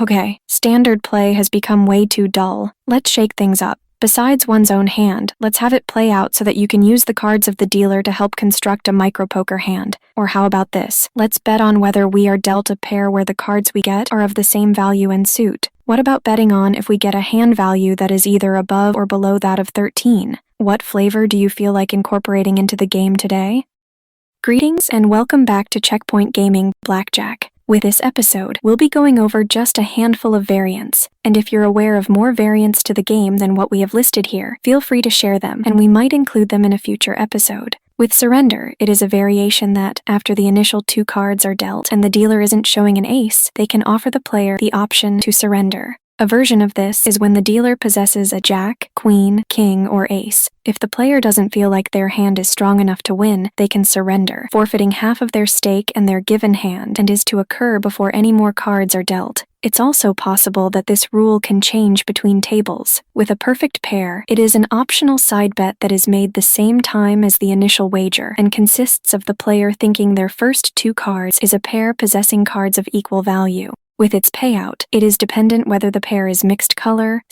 Okay, standard play has become way too dull. Let's shake things up. Besides one's own hand, let's have it play out so that you can use the cards of the dealer to help construct a micro-poker hand. Or how about this? Let's bet on whether we are dealt a pair where the cards we get are of the same value and suit. What about betting on if we get a hand value that is either above or below that of 13? What flavor do you feel like incorporating into the game today? Greetings and welcome back to Checkpoint Gaming Blackjack. With this episode, we'll be going over just a handful of variants, and if you're aware of more variants to the game than what we have listed here, feel free to share them, and we might include them in a future episode. With surrender, it is a variation that, after the initial 2 cards are dealt and the dealer isn't showing an ace, they can offer the player the option to surrender. A version of this is when the dealer possesses a jack, queen, king, or ace. If the player doesn't feel like their hand is strong enough to win, they can surrender, forfeiting half of their stake and their given hand, and is to occur before any more cards are dealt. It's also possible that this rule can change between tables. With a perfect pair, it is an optional side bet that is made the same time as the initial wager, and consists of the player thinking their first 2 cards is a pair possessing cards of equal value. With its payout, it is dependent whether the pair is mixed color,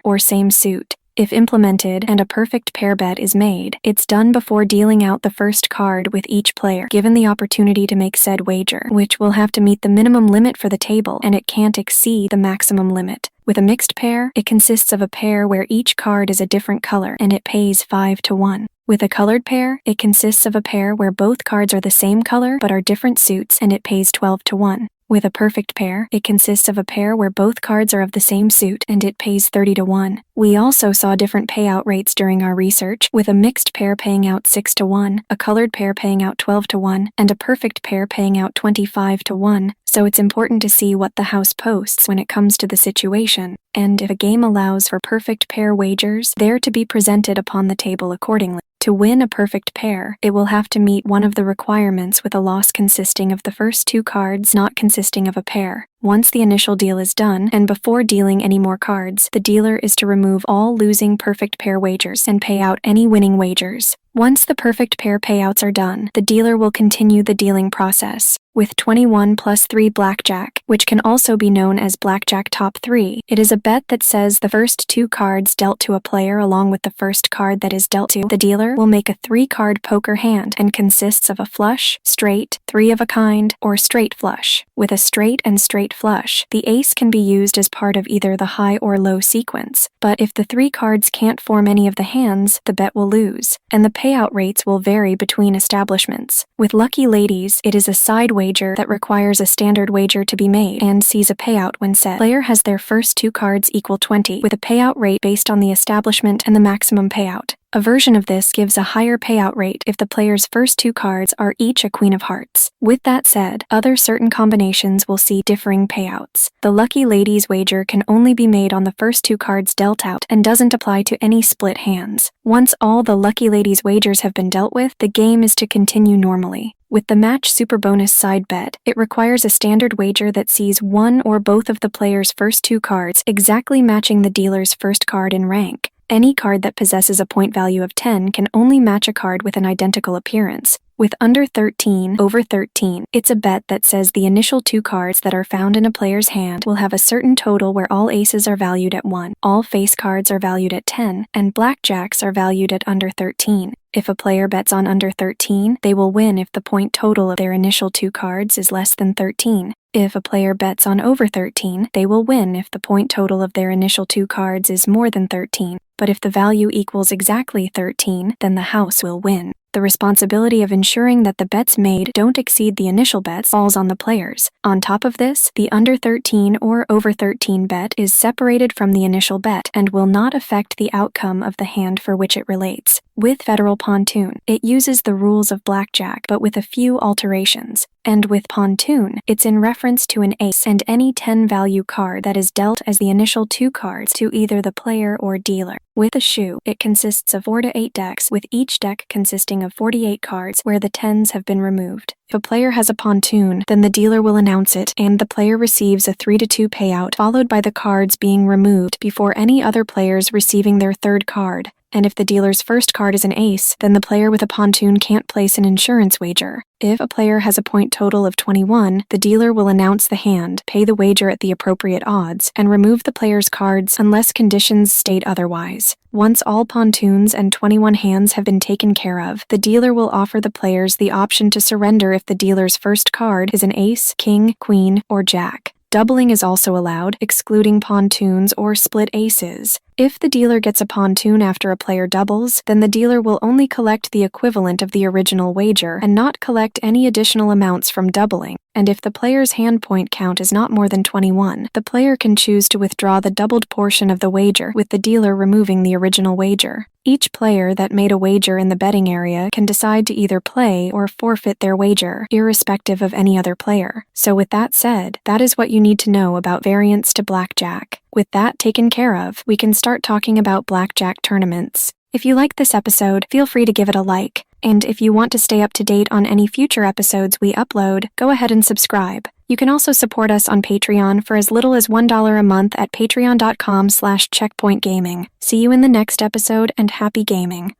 or same suit. If implemented and a perfect pair bet is made, it's done before dealing out the first card with each player given the opportunity to make said wager, which will have to meet the minimum limit for the table, and it can't exceed the maximum limit. With a mixed pair, it consists of a pair where each card is a different color, and it pays 5-1. With a colored pair, it consists of a pair where both cards are the same color but are different suits, and it pays 12-1. With a perfect pair, it consists of a pair where both cards are of the same suit, and it pays 30-1. We also saw different payout rates during our research, with a mixed pair paying out 6-1, a colored pair paying out 12-1, and a perfect pair paying out 25-1, so it's important to see what the house posts when it comes to the situation, and if a game allows for perfect pair wagers, they're to be presented upon the table accordingly. To win a perfect pair, it will have to meet one of the requirements with a loss consisting of the first 2 cards not consisting of a pair. Once the initial deal is done, and before dealing any more cards, the dealer is to remove all losing perfect pair wagers and pay out any winning wagers. Once the perfect pair payouts are done, the dealer will continue the dealing process. With 21 plus 3 Blackjack, which can also be known as Blackjack Top 3, it is a bet that says the first 2 cards dealt to a player along with the first card that is dealt to the dealer will make a 3-card poker hand and consists of a flush, straight, 3 of a kind, or straight flush. With a straight and straight flush, the ace can be used as part of either the high or low sequence, but if the 3 cards can't form any of the hands, the bet will lose, and the payout rates will vary between establishments. With Lucky Ladies, it is a side wager that requires a standard wager to be made and sees a payout when said player has their first 2 cards equal 20, with a payout rate based on the establishment and the maximum payout. A version of this gives a higher payout rate if the player's first 2 cards are each a Queen of Hearts. With that said, other certain combinations will see differing payouts. The Lucky Ladies wager can only be made on the first 2 cards dealt out and doesn't apply to any split hands. Once all the Lucky Ladies wagers have been dealt with, the game is to continue normally. With the Match Super Bonus side bet, it requires a standard wager that sees one or both of the player's first 2 cards exactly matching the dealer's first card in rank. Any card that possesses a point value of 10 can only match a card with an identical appearance. With under 13, over 13, it's a bet that says the initial 2 cards that are found in a player's hand will have a certain total where all aces are valued at 1, all face cards are valued at 10, and blackjacks are valued at under 13. If a player bets on under 13, they will win if the point total of their initial 2 cards is less than 13. If a player bets on over 13, they will win if the point total of their initial 2 cards is more than 13. But if the value equals exactly 13, then the house will win. The responsibility of ensuring that the bets made don't exceed the initial bets falls on the players. On top of this, the under 13 or over 13 bet is separated from the initial bet and will not affect the outcome of the hand for which it relates. With Federal Pontoon, it uses the rules of Blackjack but with a few alterations. And with Pontoon, it's in reference to an ace and any 10-value card that is dealt as the initial 2 cards to either the player or dealer. With a shoe, it consists of 4 to 8 decks, with each deck consisting of 48 cards where the 10s have been removed. If a player has a pontoon, then the dealer will announce it, and the player receives a 3-2 payout, followed by the cards being removed before any other players receiving their 3rd card. And if the dealer's first card is an ace, then the player with a pontoon can't place an insurance wager. If a player has a point total of 21, the dealer will announce the hand, pay the wager at the appropriate odds, and remove the player's cards unless conditions state otherwise. Once all pontoons and 21 hands have been taken care of, the dealer will offer the players the option to surrender if the dealer's first card is an ace, king, queen, or jack. Doubling is also allowed, excluding pontoons or split aces. If the dealer gets a pontoon after a player doubles, then the dealer will only collect the equivalent of the original wager and not collect any additional amounts from doubling. And if the player's hand point count is not more than 21, the player can choose to withdraw the doubled portion of the wager, with the dealer removing the original wager. Each player that made a wager in the betting area can decide to either play or forfeit their wager, irrespective of any other player. So with that said, that is what you need to know about variants to Blackjack. With that taken care of, we can start talking about Blackjack tournaments. If you like this episode, feel free to give it a like. And if you want to stay up to date on any future episodes we upload, go ahead and subscribe. You can also support us on Patreon for as little as $1 a month at patreon.com/checkpointgaming. See you in the next episode, and happy gaming.